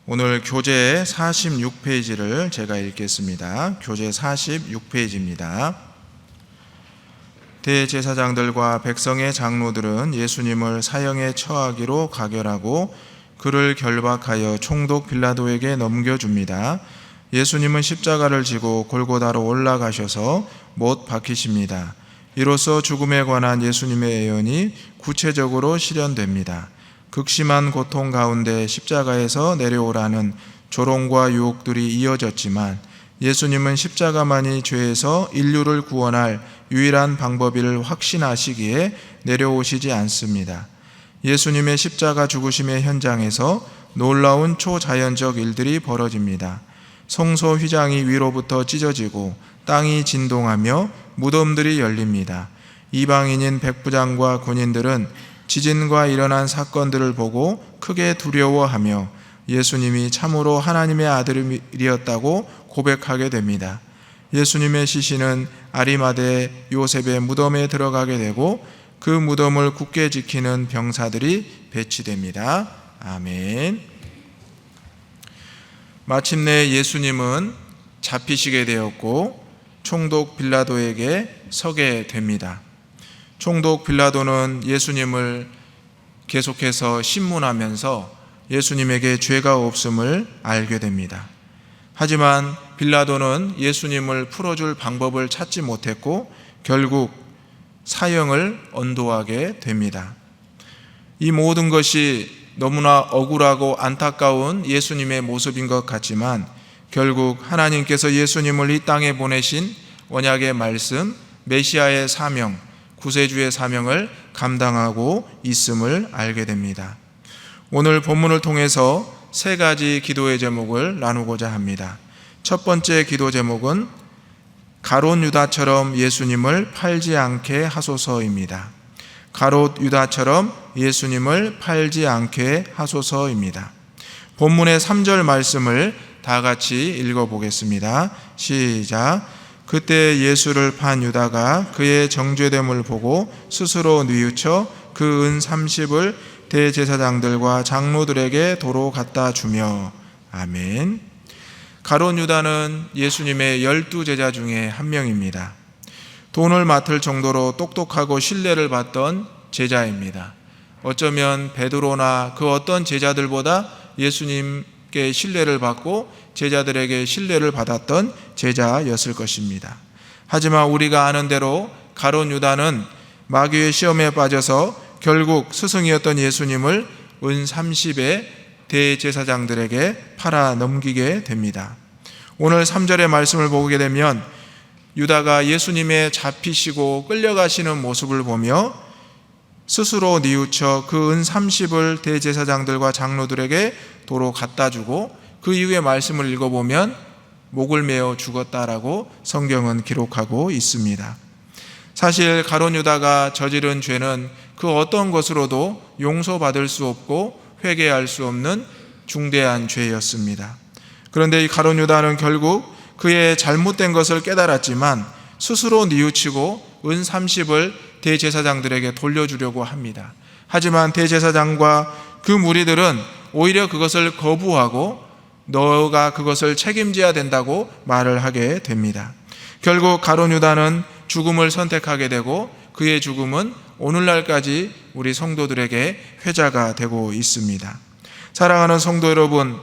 오늘 교재 46페이지를 제가 읽겠습니다. 교재 46페이지입니다. 대제사장들과 백성의 장로들은 예수님을 사형에 처하기로 가결하고 그를 결박하여 총독 빌라도에게 넘겨줍니다. 예수님은 십자가를 지고 골고다로 올라가셔서 못 박히십니다. 이로써 죽음에 관한 예수님의 예언이 구체적으로 실현됩니다. 극심한 고통 가운데 십자가에서 내려오라는 조롱과 유혹들이 이어졌지만 예수님은 십자가만이 죄에서 인류를 구원할 유일한 방법을 확신하시기에 내려오시지 않습니다. 예수님의 십자가 죽으심의 현장에서 놀라운 초자연적 일들이 벌어집니다. 성소 휘장이 위로부터 찢어지고 땅이 진동하며 무덤들이 열립니다. 이방인인 백부장과 군인들은 지진과 일어난 사건들을 보고 크게 두려워하며 예수님이 참으로 하나님의 아들이었다고 고백하게 됩니다. 예수님의 시신은 아리마대 요셉의 무덤에 들어가게 되고 그 무덤을 굳게 지키는 병사들이 배치됩니다. 아멘. 마침내 예수님은 잡히시게 되었고 총독 빌라도에게 서게 됩니다. 총독 빌라도는 예수님을 계속해서 신문하면서 예수님에게 죄가 없음을 알게 됩니다. 하지만 빌라도는 예수님을 풀어줄 방법을 찾지 못했고 결국 사형을 언도하게 됩니다. 이 모든 것이 너무나 억울하고 안타까운 예수님의 모습인 것 같지만 결국 하나님께서 예수님을 이 땅에 보내신 언약의 말씀, 메시아의 사명, 구세주의 사명을 감당하고 있음을 알게 됩니다. 오늘 본문을 통해서 세 가지 기도의 제목을 나누고자 합니다. 첫 번째 기도 제목은 가롯 유다처럼 예수님을 팔지 않게 하소서입니다. 가롯 유다처럼 예수님을 팔지 않게 하소서입니다. 본문의 3절 말씀을 다 같이 읽어보겠습니다. 시작. 그때 예수를 판 유다가 그의 정죄됨을 보고 스스로 뉘우쳐 그 은 30을 대제사장들과 장로들에게 도로 갖다 주며. 아멘. 가롯 유다는 예수님의 12제자 중에 한 명입니다. 돈을 맡을 정도로 똑똑하고 신뢰를 받던 제자입니다. 어쩌면 베드로나 그 어떤 제자들보다 예수님께 신뢰를 받고 제자들에게 신뢰를 받았던 제자였을 것입니다. 하지만 우리가 아는 대로 가롯 유다는 마귀의 시험에 빠져서 결국 스승이었던 예수님을 은 30의 대제사장들에게 팔아 넘기게 됩니다. 오늘 3절의 말씀을 보게 되면 유다가 예수님의 잡히시고 끌려가시는 모습을 보며 스스로 뉘우쳐 그 은 30을 대제사장들과 장로들에게 도로 갖다 주고 그 이후의 말씀을 읽어보면 목을 메어 죽었다라고 성경은 기록하고 있습니다. 사실 가롯 유다가 저지른 죄는 그 어떤 것으로도 용서받을 수 없고 회개할 수 없는 중대한 죄였습니다. 그런데 이 가롯 유다는 결국 그의 잘못된 것을 깨달았지만 스스로 뉘우치고 은 30을 대제사장들에게 돌려주려고 합니다. 하지만 대제사장과 그 무리들은 오히려 그것을 거부하고 너가 그것을 책임져야 된다고 말을 하게 됩니다. 결국 가롯 유다는 죽음을 선택하게 되고 그의 죽음은 오늘날까지 우리 성도들에게 회자가 되고 있습니다. 사랑하는 성도 여러분,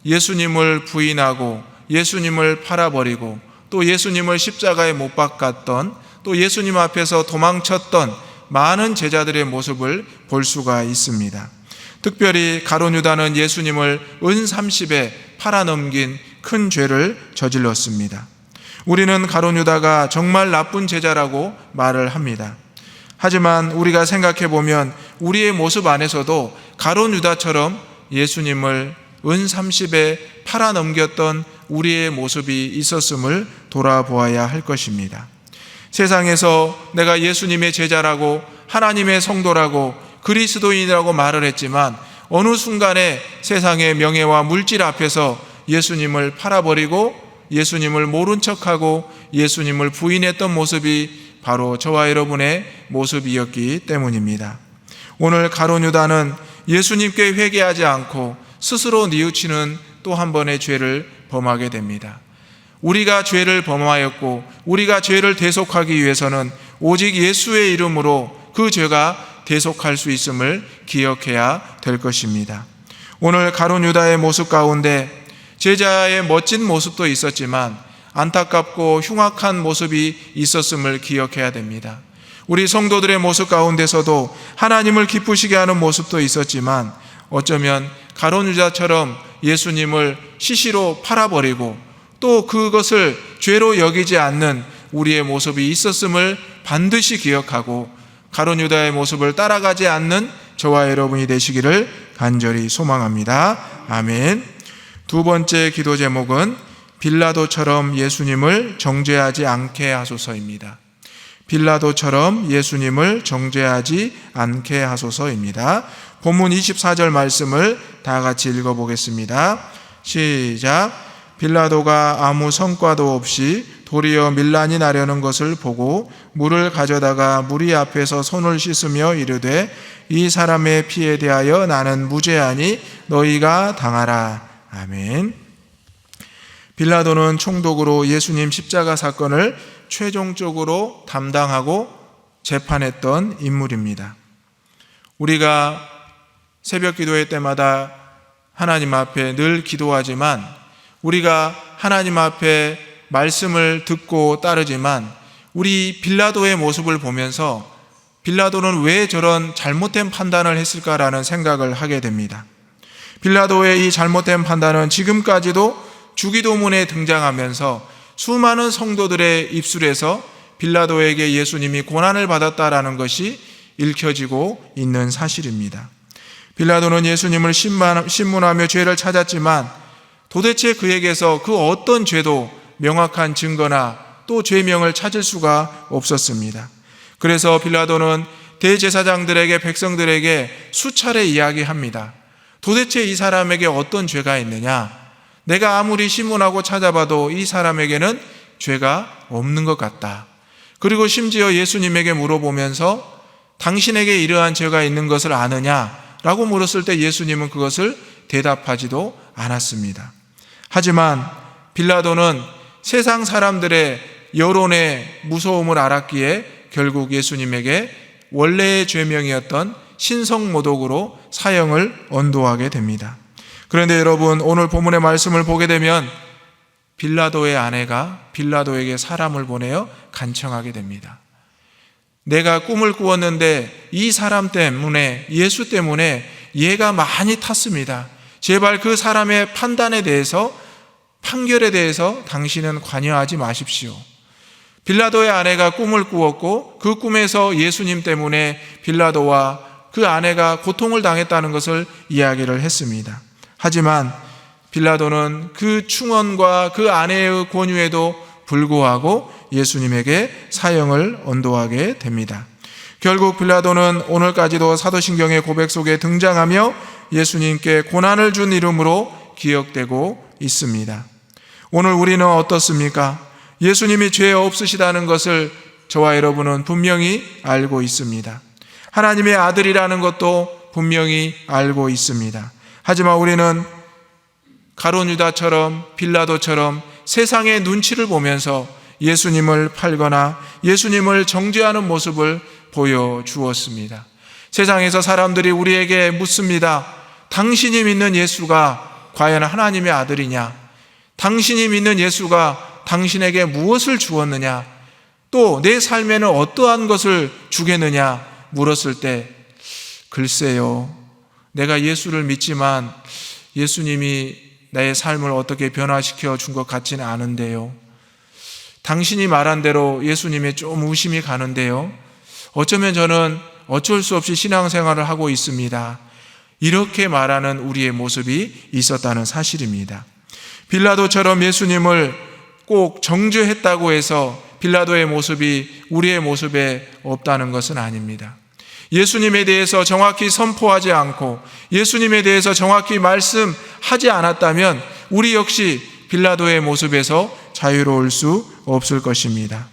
예수님을 부인하고 예수님을 팔아버리고 또 예수님을 십자가에 못 박았던 또 예수님 앞에서 도망쳤던 많은 제자들의 모습을 볼 수가 있습니다. 특별히 가롯 유다는 예수님을 은 30에 팔아넘긴 큰 죄를 저질렀습니다. 우리는 가롯 유다가 정말 나쁜 제자라고 말을 합니다. 하지만 우리가 생각해 보면 우리의 모습 안에서도 가롯 유다처럼 예수님을 은 30에 팔아넘겼던 우리의 모습이 있었음을 돌아보아야 할 것입니다. 세상에서 내가 예수님의 제자라고 하나님의 성도라고 그리스도인이라고 말을 했지만 어느 순간에 세상의 명예와 물질 앞에서 예수님을 팔아버리고 예수님을 모른 척하고 예수님을 부인했던 모습이 바로 저와 여러분의 모습이었기 때문입니다. 오늘 가롯 유다는 예수님께 회개하지 않고 스스로 뉘우치는 또 한 번의 죄를 범하게 됩니다. 우리가 죄를 범하였고 우리가 죄를 대속하기 위해서는 오직 예수의 이름으로 그 죄가 대속할 수 있음을 기억해야 될 것입니다. 오늘 가룟 유다의 모습 가운데 제자의 멋진 모습도 있었지만 안타깝고 흉악한 모습이 있었음을 기억해야 됩니다. 우리 성도들의 모습 가운데서도 하나님을 기쁘시게 하는 모습도 있었지만 어쩌면 가룟 유다처럼 예수님을 시시로 팔아버리고 또 그것을 죄로 여기지 않는 우리의 모습이 있었음을 반드시 기억하고 가룟 유다의 모습을 따라가지 않는 저와 여러분이 되시기를 간절히 소망합니다. 아멘. 두 번째 기도 제목은 빌라도처럼 예수님을 정죄하지 않게 하소서입니다. 빌라도처럼 예수님을 정죄하지 않게 하소서입니다. 본문 24절 말씀을 다 같이 읽어보겠습니다. 시작. 빌라도가 아무 성과도 없이 도리어 밀란이 나려는 것을 보고 물을 가져다가 무리 앞에서 손을 씻으며 이르되 이 사람의 피에 대하여 나는 무죄하니 너희가 당하라. 아멘. 빌라도는 총독으로 예수님 십자가 사건을 최종적으로 담당하고 재판했던 인물입니다. 우리가 새벽 기도회 때마다 하나님 앞에 늘 기도하지만 우리가 하나님 앞에 말씀을 듣고 따르지만 우리 빌라도의 모습을 보면서 빌라도는 왜 저런 잘못된 판단을 했을까라는 생각을 하게 됩니다. 빌라도의 이 잘못된 판단은 지금까지도 주기도문에 등장하면서 수많은 성도들의 입술에서 빌라도에게 예수님이 고난을 받았다라는 것이 읽혀지고 있는 사실입니다. 빌라도는 예수님을 신문하며 죄를 찾았지만 도대체 그에게서 그 어떤 죄도 명확한 증거나 또 죄명을 찾을 수가 없었습니다. 그래서 빌라도는 대제사장들에게 백성들에게 수차례 이야기합니다. 도대체 이 사람에게 어떤 죄가 있느냐? 내가 아무리 신문하고 찾아봐도 이 사람에게는 죄가 없는 것 같다. 그리고 심지어 예수님에게 물어보면서 당신에게 이러한 죄가 있는 것을 아느냐? 라고 물었을 때 예수님은 그것을 대답하지도 않았습니다. 하지만 빌라도는 세상 사람들의 여론의 무서움을 알았기에 결국 예수님에게 원래의 죄명이었던 신성모독으로 사형을 언도하게 됩니다. 그런데 여러분, 오늘 본문의 말씀을 보게 되면 빌라도의 아내가 빌라도에게 사람을 보내어 간청하게 됩니다. 내가 꿈을 꾸었는데 이 사람 때문에, 예수 때문에 얘가 많이 탔습니다. 제발 그 사람의 판단에 대해서, 판결에 대해서 당신은 관여하지 마십시오. 빌라도의 아내가 꿈을 꾸었고 그 꿈에서 예수님 때문에 빌라도와 그 아내가 고통을 당했다는 것을 이야기를 했습니다. 하지만 빌라도는 그 충언과 그 아내의 권유에도 불구하고 예수님에게 사형을 언도하게 됩니다. 결국 빌라도는 오늘까지도 사도신경의 고백 속에 등장하며 예수님께 고난을 준 이름으로 기억되고 있습니다. 오늘 우리는 어떻습니까? 예수님이 죄 없으시다는 것을 저와 여러분은 분명히 알고 있습니다. 하나님의 아들이라는 것도 분명히 알고 있습니다. 하지만 우리는 가룟 유다처럼 빌라도처럼 세상의 눈치를 보면서 예수님을 팔거나 예수님을 정죄하는 모습을 보여주었습니다. 세상에서 사람들이 우리에게 묻습니다. 당신이 믿는 예수가 과연 하나님의 아들이냐? 당신이 믿는 예수가 당신에게 무엇을 주었느냐? 또 내 삶에는 어떠한 것을 주겠느냐? 물었을 때 글쎄요, 내가 예수를 믿지만 예수님이 내 삶을 어떻게 변화시켜 준 것 같지는 않은데요. 당신이 말한 대로 예수님의 좀 의심이 가는데요. 어쩌면 저는 어쩔 수 없이 신앙생활을 하고 있습니다. 이렇게 말하는 우리의 모습이 있었다는 사실입니다. 빌라도처럼 예수님을 꼭 정죄했다고 해서 빌라도의 모습이 우리의 모습에 없다는 것은 아닙니다. 예수님에 대해서 정확히 선포하지 않고 예수님에 대해서 정확히 말씀하지 않았다면 우리 역시 빌라도의 모습에서 자유로울 수 없을 것입니다.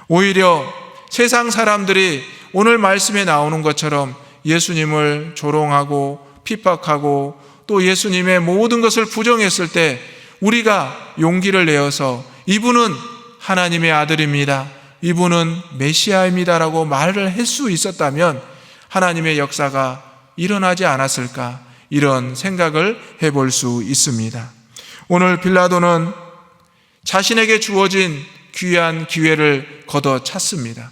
오히려 세상 사람들이 오늘 말씀에 나오는 것처럼 예수님을 조롱하고 핍박하고 또 예수님의 모든 것을 부정했을 때 우리가 용기를 내어서 이분은 하나님의 아들입니다, 이분은 메시아입니다라고 말을 할 수 있었다면 하나님의 역사가 일어나지 않았을까, 이런 생각을 해볼 수 있습니다. 오늘 빌라도는 자신에게 주어진 귀한 기회를 걷어찼습니다.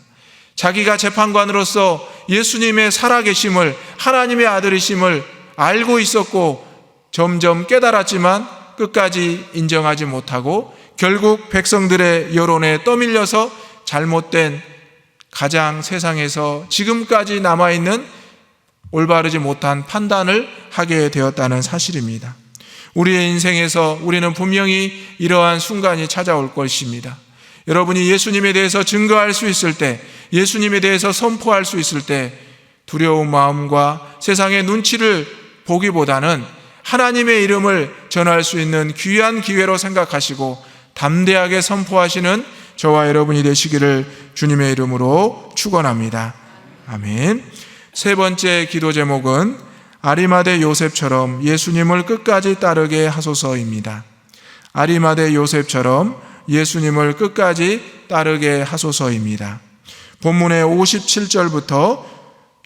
자기가 재판관으로서 예수님의 살아계심을, 하나님의 아들이심을 알고 있었고 점점 깨달았지만 끝까지 인정하지 못하고 결국 백성들의 여론에 떠밀려서 잘못된, 가장 세상에서 지금까지 남아있는 올바르지 못한 판단을 하게 되었다는 사실입니다. 우리의 인생에서 우리는 분명히 이러한 순간이 찾아올 것입니다. 여러분이 예수님에 대해서 증거할 수 있을 때, 예수님에 대해서 선포할 수 있을 때 두려운 마음과 세상의 눈치를 보기보다는 하나님의 이름을 전할 수 있는 귀한 기회로 생각하시고 담대하게 선포하시는 저와 여러분이 되시기를 주님의 이름으로 축원합니다. 아멘. 세 번째 기도 제목은 아리마대 요셉처럼 예수님을 끝까지 따르게 하소서입니다. 아리마대 요셉처럼 예수님을 끝까지 따르게 하소서입니다. 본문의 57절부터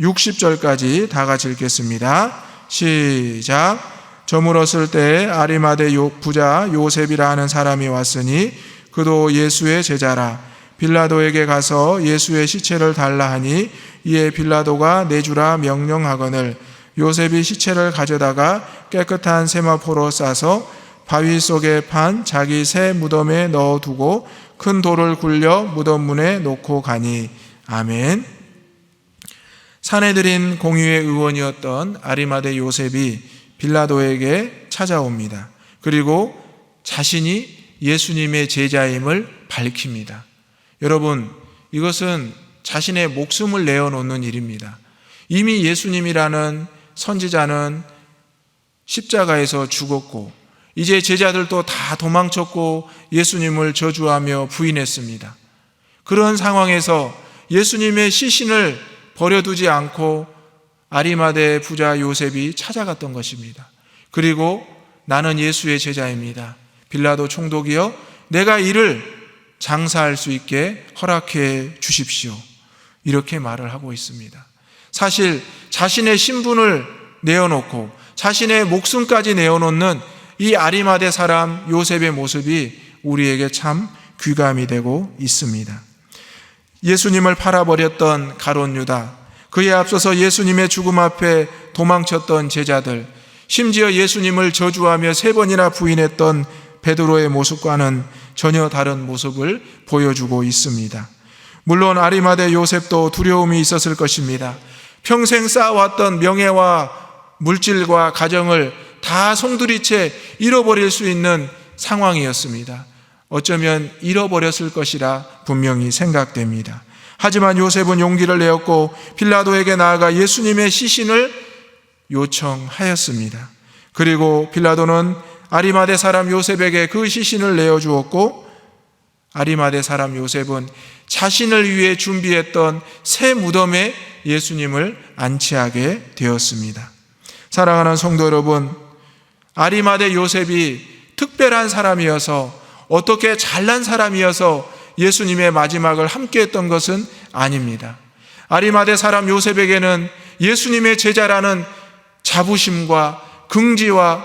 60절까지 다 같이 읽겠습니다. 시작. 저물었을 때 아리마대 부자 요셉이라 하는 사람이 왔으니 그도 예수의 제자라. 빌라도에게 가서 예수의 시체를 달라 하니 이에 빌라도가 내주라 명령하거늘 요셉이 시체를 가져다가 깨끗한 세마포로 싸서 바위 속에 판 자기 새 무덤에 넣어두고 큰 돌을 굴려 무덤 문에 놓고 가니. 아멘. 사내들인 공의회 의원이었던 아리마대 요셉이 빌라도에게 찾아옵니다. 그리고 자신이 예수님의 제자임을 밝힙니다. 여러분, 이것은 자신의 목숨을 내어놓는 일입니다. 이미 예수님이라는 선지자는 십자가에서 죽었고 이제 제자들도 다 도망쳤고 예수님을 저주하며 부인했습니다. 그런 상황에서 예수님의 시신을 버려두지 않고 아리마대 부자 요셉이 찾아갔던 것입니다. 그리고 나는 예수의 제자입니다. 빌라도 총독이여, 내가 이를 장사할 수 있게 허락해 주십시오. 이렇게 말을 하고 있습니다. 사실 자신의 신분을 내어놓고 자신의 목숨까지 내어놓는 이 아리마대 사람 요셉의 모습이 우리에게 참 귀감이 되고 있습니다. 예수님을 팔아버렸던 가룟 유다, 그에 앞서서 예수님의 죽음 앞에 도망쳤던 제자들, 심지어 예수님을 저주하며 3번이나 부인했던 베드로의 모습과는 전혀 다른 모습을 보여주고 있습니다. 물론 아리마대 요셉도 두려움이 있었을 것입니다. 평생 쌓아왔던 명예와 물질과 가정을 다 송두리째 잃어버릴 수 있는 상황이었습니다. 어쩌면 잃어버렸을 것이라 분명히 생각됩니다. 하지만 요셉은 용기를 내었고 빌라도에게 나아가 예수님의 시신을 요청하였습니다. 그리고 빌라도는 아리마대 사람 요셉에게 그 시신을 내어주었고 아리마대 사람 요셉은 자신을 위해 준비했던 새 무덤에 예수님을 안치하게 되었습니다. 사랑하는 성도 여러분, 아리마대 요셉이 특별한 사람이어서, 어떻게 잘난 사람이어서 예수님의 마지막을 함께했던 것은 아닙니다. 아리마대 사람 요셉에게는 예수님의 제자라는 자부심과 긍지와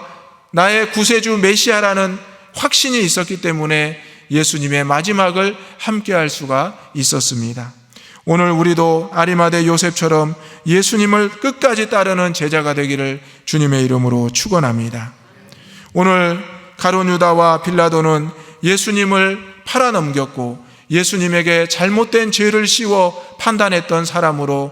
나의 구세주 메시아라는 확신이 있었기 때문에 예수님의 마지막을 함께할 수가 있었습니다. 오늘 우리도 아리마대 요셉처럼 예수님을 끝까지 따르는 제자가 되기를 주님의 이름으로 축원합니다. 오늘 가룟 유다와 빌라도는 예수님을 팔아넘겼고 예수님에게 잘못된 죄를 씌워 판단했던 사람으로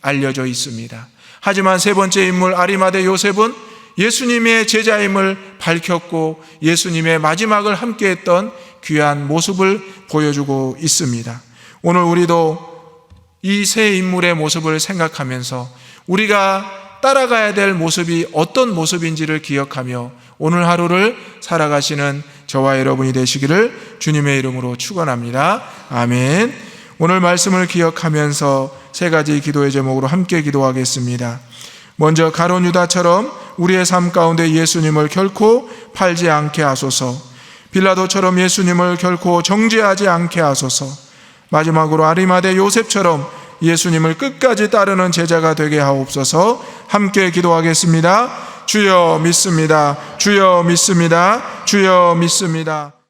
알려져 있습니다. 하지만 세 번째 인물 아리마대 요셉은 예수님의 제자임을 밝혔고 예수님의 마지막을 함께했던 귀한 모습을 보여주고 있습니다. 오늘 우리도 이 세 인물의 모습을 생각하면서 우리가 따라가야 될 모습이 어떤 모습인지를 기억하며 오늘 하루를 살아가시는 저와 여러분이 되시기를 주님의 이름으로 축원합니다. 아멘. 오늘 말씀을 기억하면서 세 가지 기도의 제목으로 함께 기도하겠습니다. 먼저 가룟 유다처럼 우리의 삶 가운데 예수님을 결코 팔지 않게 하소서. 빌라도처럼 예수님을 결코 정죄하지 않게 하소서. 마지막으로 아리마대 요셉처럼 예수님을 끝까지 따르는 제자가 되게 하옵소서. 함께 기도하겠습니다. 주여 믿습니다. 주여 믿습니다. 주여 믿습니다.